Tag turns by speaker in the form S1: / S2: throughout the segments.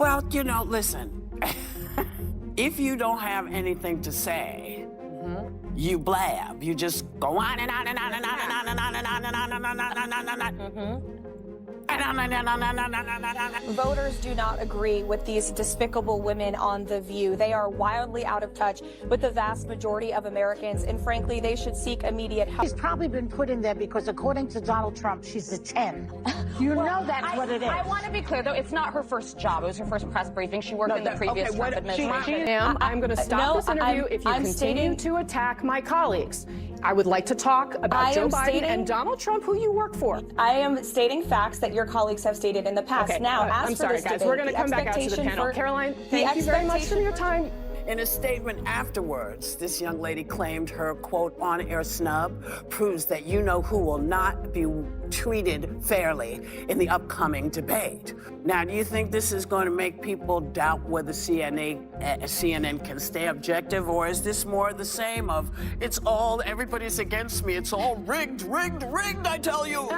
S1: Well, listen. If you don't have anything to say, you blab. You just go on and on and on and on and on and on and on and on and on and on and on and on.
S2: Voters do not agree with these despicable women on The View. They are wildly out of touch with the vast majority of Americans, and frankly, they should seek immediate help.
S3: She's probably been put in there because, according to Donald Trump, she's a 10. You know that's what it is.
S4: I want to be clear, though, it's not her first job. It was her first press briefing. She worked in the previous Trump administration.
S5: Ma'am, I'm going to stop this interview if you continue to attack my colleagues. I would like to talk about Joe Biden and Donald Trump, who you work for.
S2: I am stating facts that your colleagues have stated in the past.
S5: Okay,
S2: now,
S5: I'm sorry, guys. We're going to come back out to the panel. Karoline, thank you very much for your time.
S1: In a statement afterwards, this young lady claimed her, quote, on-air snub proves that you-know-who will not be treated fairly in the upcoming debate. Now, do you think this is going to make people doubt whether CNN can stay objective, or is this more the same of, everybody's against me, it's all rigged, I tell you.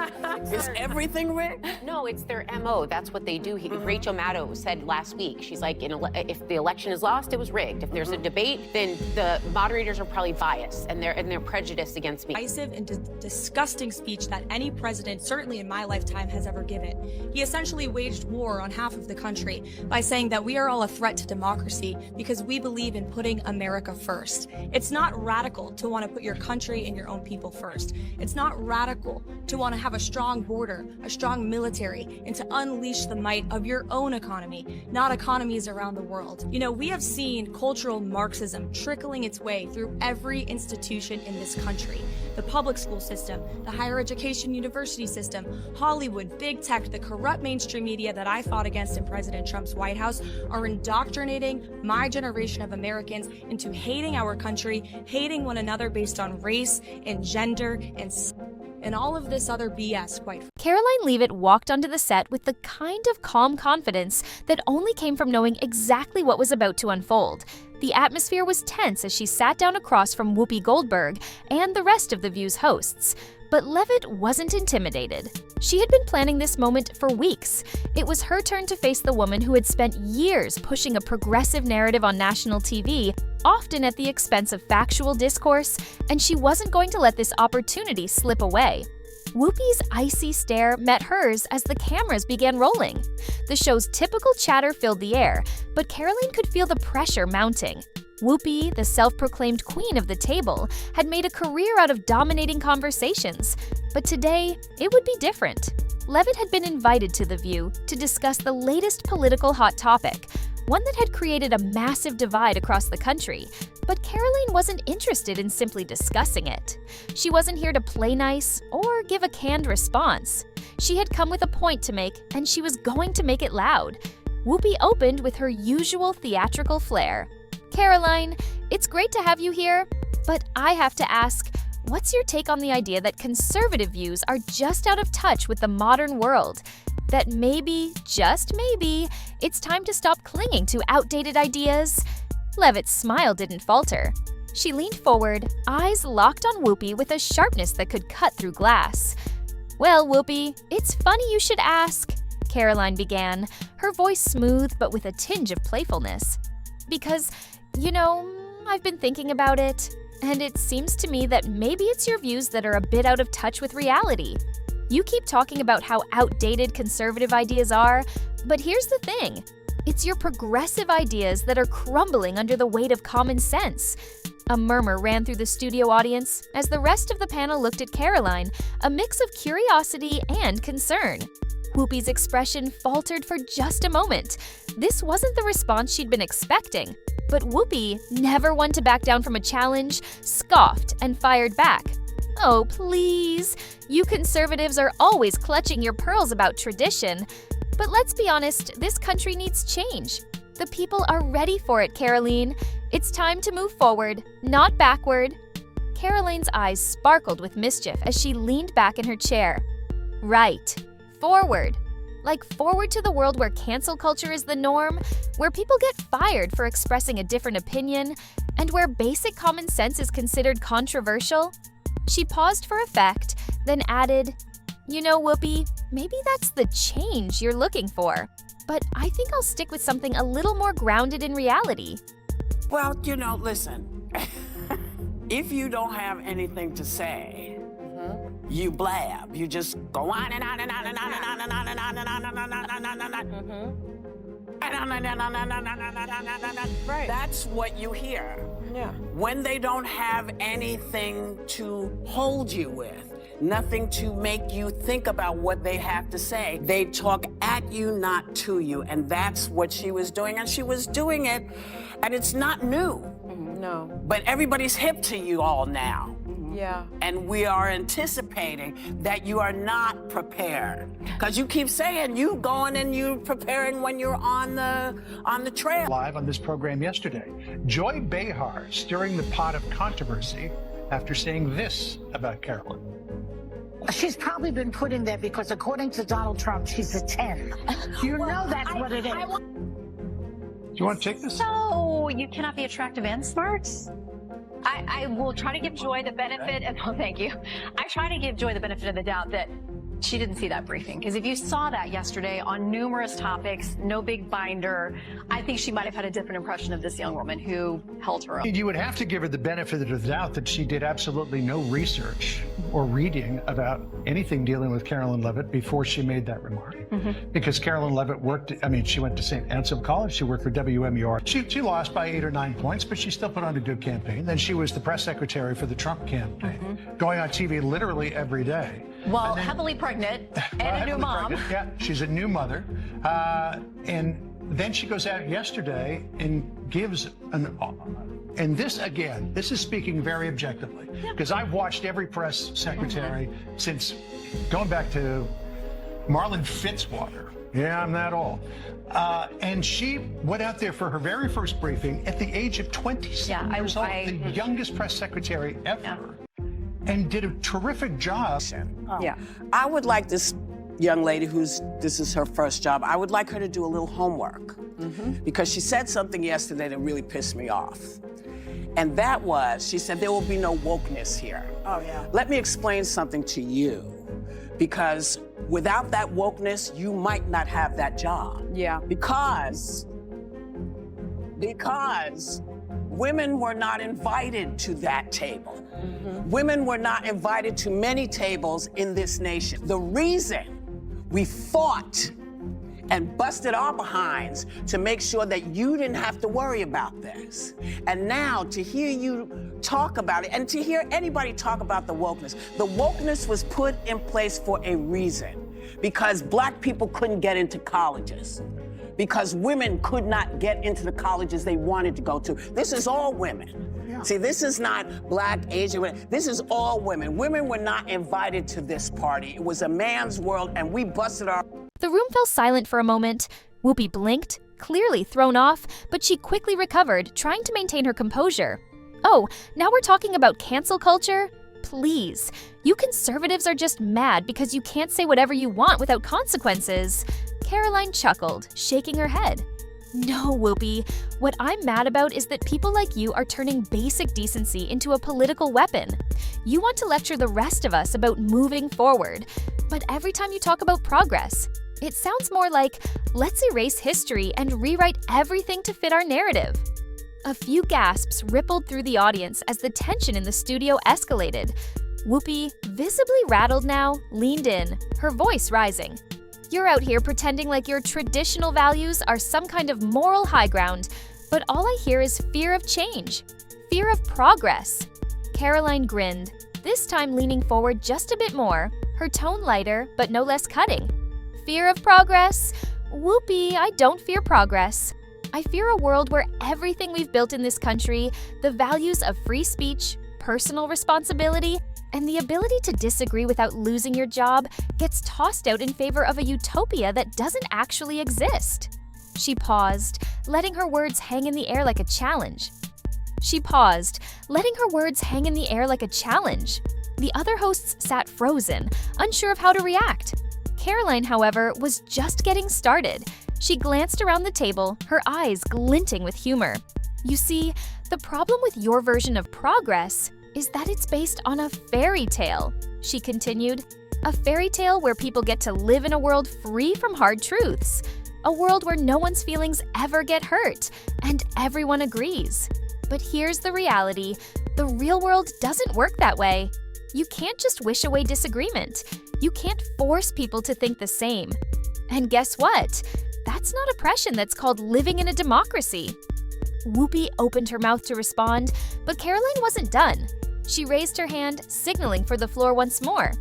S1: Is everything rigged?
S6: No, it's their MO. That's what they do. Rachel Maddow said last week, she's like, if the election is lost, it was rigged. If there's a debate, then the moderators are probably biased and they're prejudiced against me.
S7: Divisive and disgusting speech that any president, certainly in my lifetime, has ever given. He essentially waged war on half of the country by saying that we are all a threat to democracy because we believe in putting America first. It's not radical to want to put your country and your own people first. It's not radical to want to have a strong border, a strong military, and to unleash the might of your own economy, not economies around the world. We have seen cultural Marxism trickling its way through every institution in this country. The public school system, the higher education university system, Hollywood, big tech, the corrupt mainstream media that I fought against in President Trump's White House are indoctrinating my generation of Americans into hating our country, hating one another based on race and gender and all of this other BS, quite frankly.
S8: Karoline Leavitt walked onto the set with the kind of calm confidence that only came from knowing exactly what was about to unfold. The atmosphere was tense as she sat down across from Whoopi Goldberg and the rest of The View's hosts. But Leavitt wasn't intimidated. She had been planning this moment for weeks. It was her turn to face the woman who had spent years pushing a progressive narrative on national TV, often at the expense of factual discourse, and she wasn't going to let this opportunity slip away. Whoopi's icy stare met hers as the cameras began rolling. The show's typical chatter filled the air, but Karoline could feel the pressure mounting. Whoopi, the self-proclaimed queen of the table, had made a career out of dominating conversations. But today, it would be different. Leavitt had been invited to The View to discuss the latest political hot topic, one that had created a massive divide across the country. But Karoline wasn't interested in simply discussing it. She wasn't here to play nice or give a canned response. She had come with a point to make, and she was going to make it loud. Whoopi opened with her usual theatrical flair. Karoline, it's great to have you here, but I have to ask, what's your take on the idea that conservative views are just out of touch with the modern world? That maybe, just maybe, it's time to stop clinging to outdated ideas? Leavitt's smile didn't falter. She leaned forward, eyes locked on Whoopi with a sharpness that could cut through glass. Well, Whoopi, it's funny you should ask, Karoline began, her voice smooth but with a tinge of playfulness. Because, I've been thinking about it, and it seems to me that maybe it's your views that are a bit out of touch with reality. You keep talking about how outdated conservative ideas are, but here's the thing. It's your progressive ideas that are crumbling under the weight of common sense. A murmur ran through the studio audience as the rest of the panel looked at Karoline, a mix of curiosity and concern. Whoopi's expression faltered for just a moment. This wasn't the response she'd been expecting. But Whoopi, never one to back down from a challenge, scoffed and fired back. Oh, please. You conservatives are always clutching your pearls about tradition. But let's be honest, this country needs change. The people are ready for it, Karoline. It's time to move forward, not backward. Karoline's eyes sparkled with mischief as she leaned back in her chair. Right. Forward. Like forward to the world where cancel culture is the norm, where people get fired for expressing a different opinion, and where basic common sense is considered controversial? She paused for effect, then added, Whoopi, maybe that's the change you're looking for. but I think I'll stick with something a little more grounded in reality.
S1: Well, listen, if you don't have anything to say, you blab. You just go on and on and on and on and on and on and on and on and on and on and on and on.
S2: Right.
S1: That's what you hear.
S2: Yeah.
S1: When they don't have anything to hold you with, nothing to make you think about what they have to say, they talk at you, not to you. And that's what she was doing. And she was doing it, and it's not new.
S2: No.
S1: But everybody's hip to you all now.
S2: Yeah.
S1: And we are anticipating that you are not prepared. Because you keep saying you going and you preparing when you're on the trail.
S9: Live on this program yesterday, Joy Behar stirring the pot of controversy after saying this about Karoline.
S3: She's probably been put in there because according to Donald Trump, she's a 10. You know that's what it is.
S9: Do you want to take this?
S4: So you cannot be attractive and smart? I will try to give Joy the benefit of, oh, thank you. I try to give Joy the benefit of the doubt that she didn't see that briefing. Because if you saw that yesterday on numerous topics, no big binder, I think she might have had a different impression of this young woman who held her own.
S9: You would have to give her the benefit of the doubt that she did absolutely no research or reading about anything dealing with Karoline Leavitt before she made that remark. Because Karoline Leavitt she went to St. Anselm College, she worked for WMUR. She lost by 8 or 9 points, but she still put on a good campaign. Then she was the press secretary for the Trump campaign, going on TV literally every day.
S4: Well, heavily pregnant and a new mom.
S9: Yeah, she's a new mother. And then she goes out yesterday and gives and this, again, this is speaking very objectively, because I've watched every press secretary since going back to Marlon Fitzwater. Yeah, I'm that old. And she went out there for her very first briefing at the age of 27 years old, the youngest press secretary ever. And did a terrific job.
S1: Yeah. I would like this young lady this is her first job, I would like her to do a little homework. Because she said something yesterday that really pissed me off. And that was, she said, there will be no wokeness here.
S3: Oh, yeah.
S1: Let me explain something to you. Because without that wokeness, you might not have that job.
S2: Yeah.
S1: Because women were not invited to that table. Women were not invited to many tables in this nation. The reason we fought and busted our behinds to make sure that you didn't have to worry about this. And now to hear you talk about it and to hear anybody talk about the wokeness was put in place for a reason. Because black people couldn't get into colleges. Because women could not get into the colleges they wanted to go to. This is all women. Yeah. See, this is not black, Asian women. This is all women. Women were not invited to this party. It was a man's world, and we busted our...
S8: The room fell silent for a moment. Whoopi blinked, clearly thrown off, but she quickly recovered, trying to maintain her composure. Oh, now we're talking about cancel culture? Please. You conservatives are just mad because you can't say whatever you want without consequences. Karoline chuckled, shaking her head. No, Whoopi. What I'm mad about is that people like you are turning basic decency into a political weapon. You want to lecture the rest of us about moving forward. But every time you talk about progress, it sounds more like, let's erase history and rewrite everything to fit our narrative. A few gasps rippled through the audience as the tension in the studio escalated. Whoopi, visibly rattled now, leaned in, her voice rising. You're out here pretending like your traditional values are some kind of moral high ground, but all I hear is fear of change, fear of progress. Karoline grinned, this time leaning forward just a bit more, her tone lighter but no less cutting. Fear of progress? Whoopi, I don't fear progress. I fear a world where everything we've built in this country, the values of free speech, personal responsibility, and the ability to disagree without losing your job gets tossed out in favor of a utopia that doesn't actually exist. She paused, letting her words hang in the air like a challenge. The other hosts sat frozen, unsure of how to react. Karoline, however, was just getting started. She glanced around the table, her eyes glinting with humor. You see, the problem with your version of progress is that it's based on a fairy tale, she continued. A fairy tale where people get to live in a world free from hard truths. A world where no one's feelings ever get hurt, and everyone agrees. But here's the reality. The real world doesn't work that way. You can't just wish away disagreement. You can't force people to think the same. And guess what? That's not oppression, that's called living in a democracy. Whoopi opened her mouth to respond, but Karoline wasn't done. She raised her hand, signaling for the floor once more.